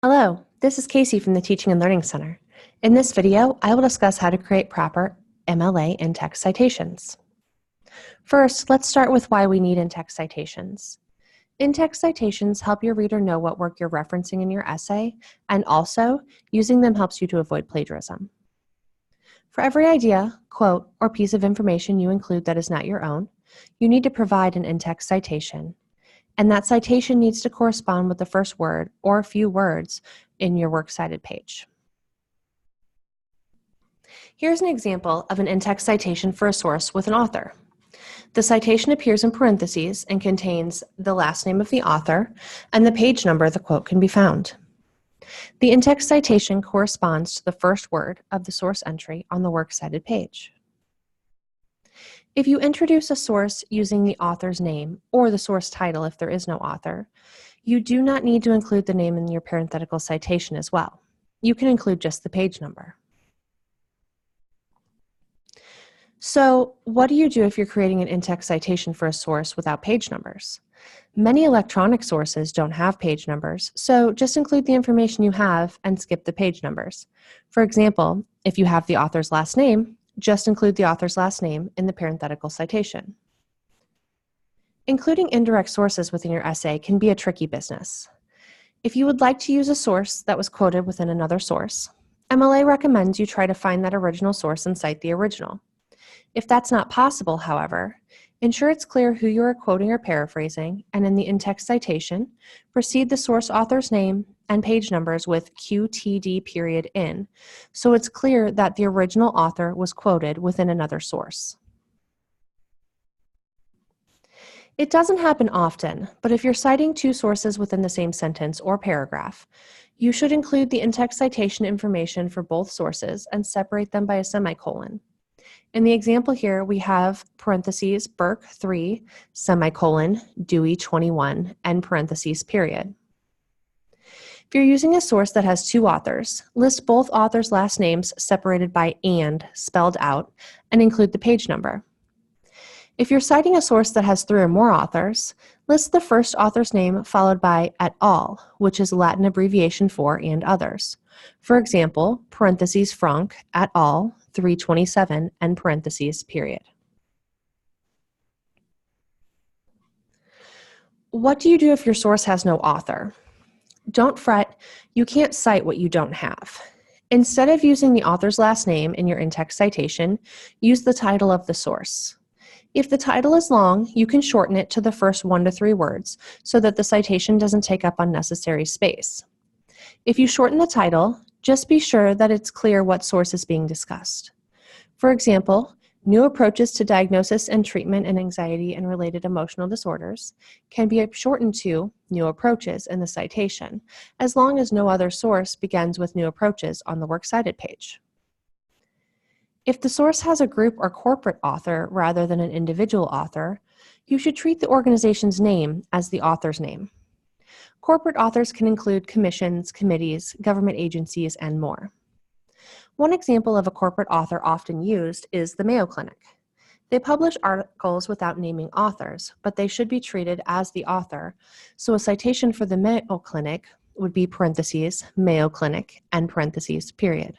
Hello, this is Casey from the Teaching and Learning Center. In this video, I will discuss how to create proper MLA in-text citations. First, let's start with why we need in-text citations. In-text citations help your reader know what work you're referencing in your essay, and also, using them helps you to avoid plagiarism. For every idea, quote, or piece of information you include that is not your own, you need to provide an in-text citation. And that citation needs to correspond with the first word or a few words in your works cited page. Here's an example of an in-text citation for a source with an author. The citation appears in parentheses and contains the last name of the author and the page number the quote can be found. The in-text citation corresponds to the first word of the source entry on the works cited page. If you introduce a source using the author's name or the source title if there is no author, you do not need to include the name in your parenthetical citation as well. You can include just the page number. So, what do you do if you're creating an in-text citation for a source without page numbers? Many electronic sources don't have page numbers, so just include the information you have and skip the page numbers. For example, if you have the author's last name, just include the author's last name in the parenthetical citation. Including indirect sources within your essay can be a tricky business. If you would like to use a source that was quoted within another source, MLA recommends you try to find that original source and cite the original. If that's not possible, however, ensure it's clear who you are quoting or paraphrasing, and in the in-text citation, precede the source author's name and page numbers with QTD period in, so it's clear that the original author was quoted within another source. It doesn't happen often, but if you're citing two sources within the same sentence or paragraph, you should include the in-text citation information for both sources and separate them by a semicolon. In the example here, we have parentheses Burke 3, semicolon, Dewey 21, end parentheses, period. If you're using a source that has two authors, list both authors' last names separated by "and" spelled out, and include the page number. If you're citing a source that has three or more authors, list the first author's name followed by "et al., which is Latin abbreviation for "and others." For example, parentheses Franck, et al., 327, end parentheses, period. What do you do if your source has no author? Don't fret, you can't cite what you don't have. Instead of using the author's last name in your in-text citation, use the title of the source. If the title is long, you can shorten it to the first 1 to 3 words so that the citation doesn't take up unnecessary space. If you shorten the title, just be sure that it's clear what source is being discussed. For example, New Approaches to Diagnosis and Treatment in Anxiety and Related Emotional Disorders can be shortened to New Approaches in the citation, as long as no other source begins with New Approaches on the works cited page. If the source has a group or corporate author rather than an individual author, you should treat the organization's name as the author's name. Corporate authors can include commissions, committees, government agencies, and more. One example of a corporate author often used is the Mayo Clinic. They publish articles without naming authors, but they should be treated as the author, so a citation for the Mayo Clinic would be parentheses, Mayo Clinic, end parentheses, period.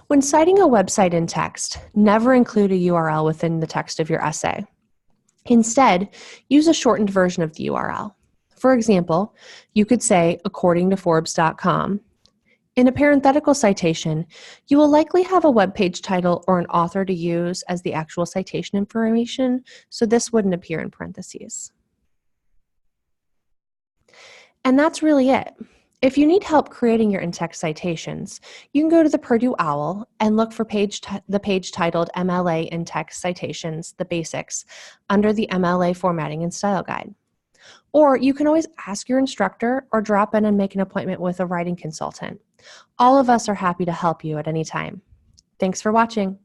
When citing a website in text, never include a URL within the text of your essay. Instead, use a shortened version of the URL. For example, you could say, according to Forbes.com. In a parenthetical citation, you will likely have a web page title or an author to use as the actual citation information, so this wouldn't appear in parentheses. And that's really it. If you need help creating your in-text citations, you can go to the Purdue OWL and look for the page titled MLA in-text citations, the basics, under the MLA formatting and style guide. Or you can always ask your instructor or drop in and make an appointment with a writing consultant. All of us are happy to help you at any time. Thanks for watching.